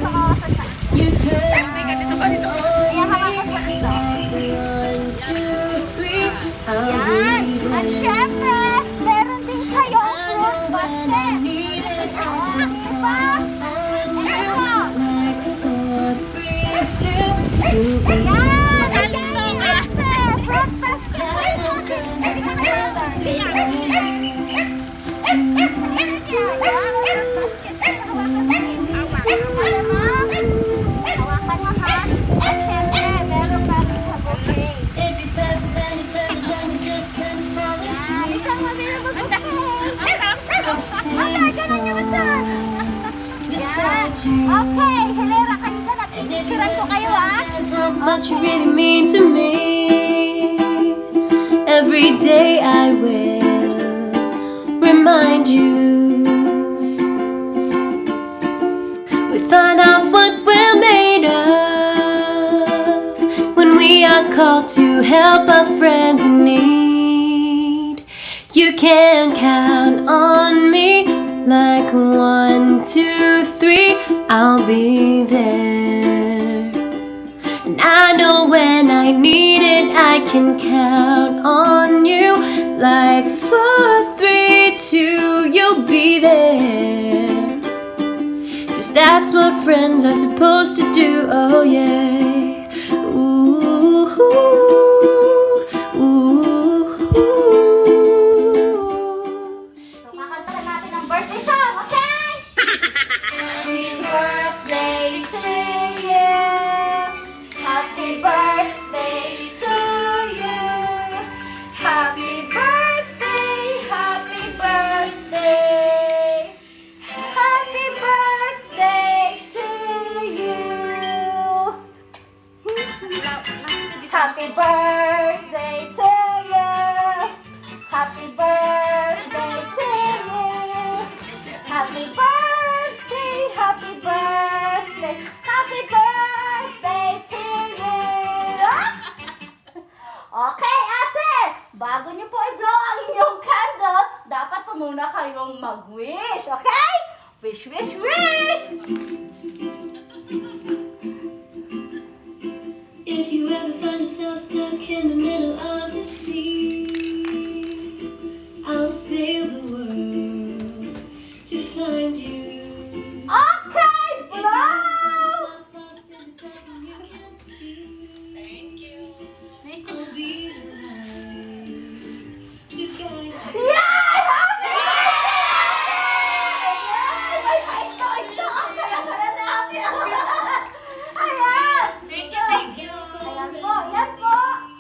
You can Dito ka dito. Ayan, hawakan mo dito. 1, 2, 3, I'll Yan. be At there. syempre, meron din kayong fruit basket. Need it, Oh, diba? Ayan po. like 4, 3, 2, you'll be Ayan. there. Ayan. Syempre, fruit basket. Hawakan mo ha. At syempre, meron pa rin sa bouquet. If you toss it, then you turn it down, you just can't fall Yan, asleep. isang mabili mo bouquet. I'll sing Mata, a ganun yung mata. song beside Yan. you. Okay, hilera kayo dyan at pipicturan ko kayo ha. How much you really mean to me. Every day I will remind you. We find out what we're made of when we are called to help our friends in need. You can count on me like 1, 2, 3, I'll be there. And I know when I need it, I can count on you. Like 4, 3, 2, you'll be there. 'Cause that's what friends are supposed to do, oh yeah. Ooh, ooh, ooh. So, kakantahan natin ang birthday song, okay? Happy birthday to you. Happy birthday to you. Happy birthday, happy birthday. Happy birthday to you. Happy birthday to you. Happy birthday to you. Happy birthday, happy birthday, happy birthday to you. Okay, ate! Bago niyo po i-blow ang inyong candle, dapat po muna kayong mag-wish, okay? Wish, wish, wish! If you ever find yourself stuck in the middle of the sea, I'll sail the world to find you. Okay, blow! Yourself lost in the dark and you can't see. I'll be the light to guide you. Yes! Happy birthday! Yes! May paisto-isto ang saya-saya natin! Ayan! Thank you. Ayan po, yan po.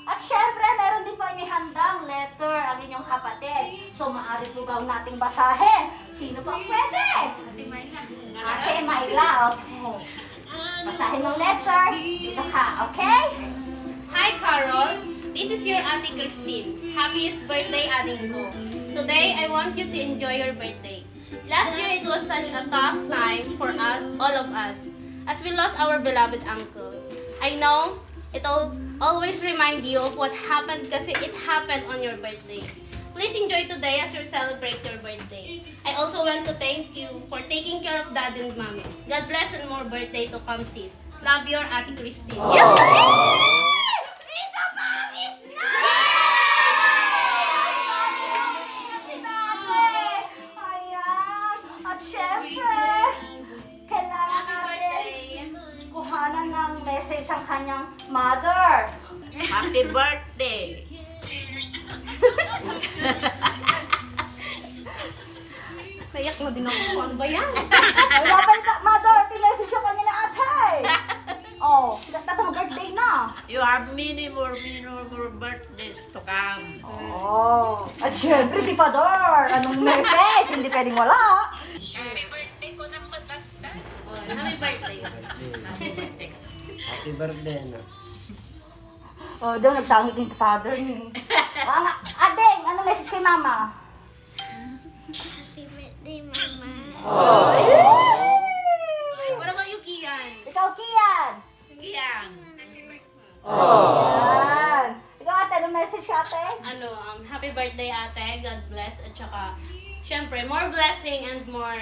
At syempre, meron din po inyong handang letter ang inyong kapatid. So, maaari po daw nating basahin. Sino po ang pwede? Ate Myla, okay. Basahin ng letter. Dito ka, okay? Hi Carol, this is your Ate Christine. Happiest birthday, Ading ko. Today, I want you to enjoy your birthday. Last year, it was such a tough time for us, all of us, as we lost our beloved uncle. I know it'll always remind you of what happened kasi it happened on your birthday. Please enjoy today as you celebrate your birthday. I also want to thank you for taking care of Dad and Mommy. God bless and more birthday to come, sis. Love your Ate Christine. Isa pang isna! Ayan. At syempre, kailangan natin kuhanan ng message ang kanyang mother. Happy birthday. Nayak mo din ako. Ano ba yan? Ay, dapat mother, tinessage siya kanina ate. Oh, tatang birthday na. You have many more birthdays to come. Oh. At syempre si Father, anong message? Hindi pwedeng wala. Oh, happy birthday. Happy birthday, no? Oh, doon nagsangit yung Father ni. Adeng, anong message kay Mama? Happy birthday, Mama. What about you, Kian? Ikaw, Kian. Yang. Yan. Ikaw, ate, anong message ka, ate? Ano, happy birthday, ate. God bless. At saka, syempre, more blessing and more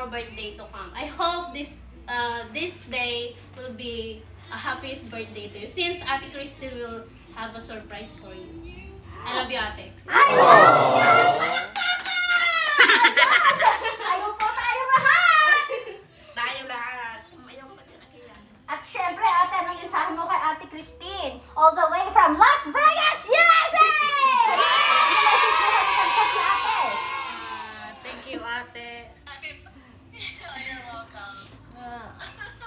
birthday to come. I hope this day will be a happiest birthday to you. Since Ate Christine will have a surprise for you. I love you, Ate. Tayo po tayo lahat! Tayo lahat. Umayaw ka din ang ilan. At syempre, ate, anong isahin mo kay Ate Christine? All the way from Las Vegas, USA! Ano message mo kami sa ate? Thank you, ate.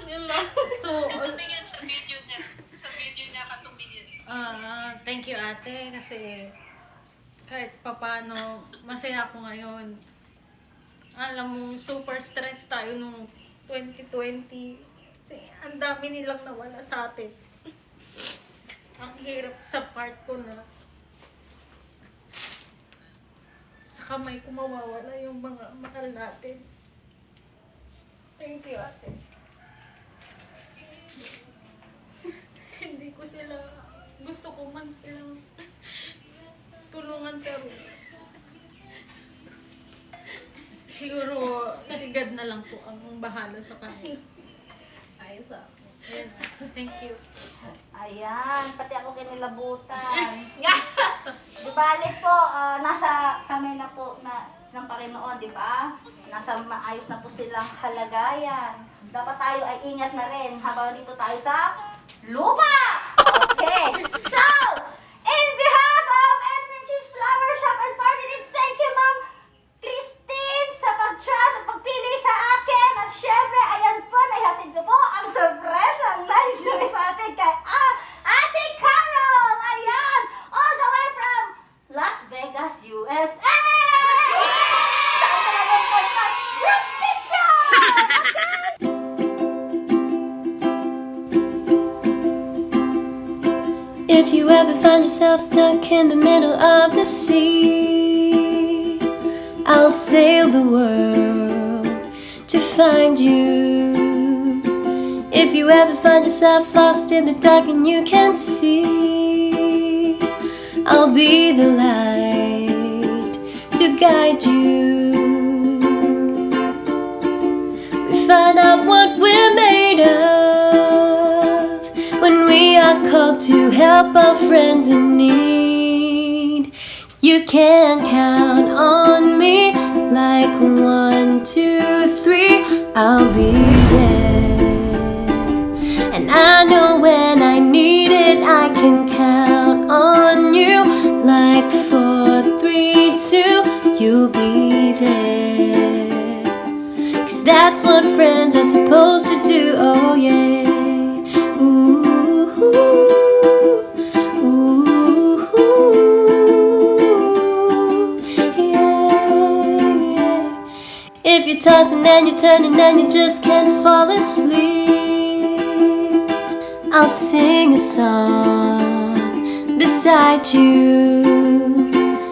Yun lang. So, Tumingin sa video niya katumingin. thank you, ate, kasi kahit papano, masaya ako ngayon. Alam mo, super stress tayo nung 2020. Kasi ang dami nilang nawala sa atin. Ang hirap sa part ko na sa kamay ko mawawala yung mga mahal natin. Thank you, ate. Hindi ko sila, gusto ko man silang tulungan pero siguro si God na lang po ang bahala sa kanila. Ayos ako. Ayan, thank you. Ayan, pati ako kinilabutan. Di bali po, nasa kami na po ng Panginoon, di ba? Nasa maayos na po silang halagayan. Dapat tayo ay ingat na rin habang dito tayo sa lupa! Okay, so, in behalf of Edmund Cheese Flower Shop and Party Needs, thank you, Ma'am Christine, sa pag-trust at pagpili sa akin. At syempre, ayan po, naihatid ko po ang sorpresa ng nice na ihatid kay Ate Carol! Ayan! All the way from Las Vegas, USA! Saan ka naman punta? Group picture! If you ever find yourself stuck in the middle of the sea, I'll sail the world to find you. If you ever find yourself lost in the dark and you can't see, I'll be the light to guide you. We find out what we're made of when we are called to help our friends in need. You can count on me like 1, 2, 3, I'll be there. And I know when I need it, I can count on you like 4, 3, 2, you'll be there. 'Cause that's what friends are supposed to do, oh yeah. If you're tossing and you're turning and you just can't fall asleep, I'll sing a song beside you.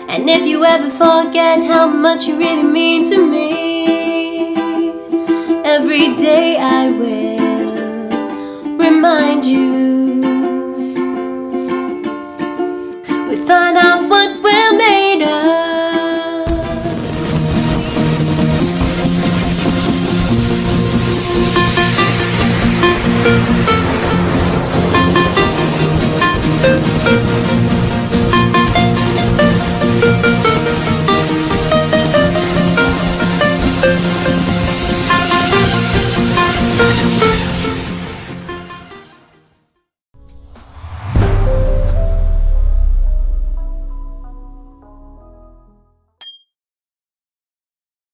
And if you ever forget how much you really mean to me, every day I will remind you.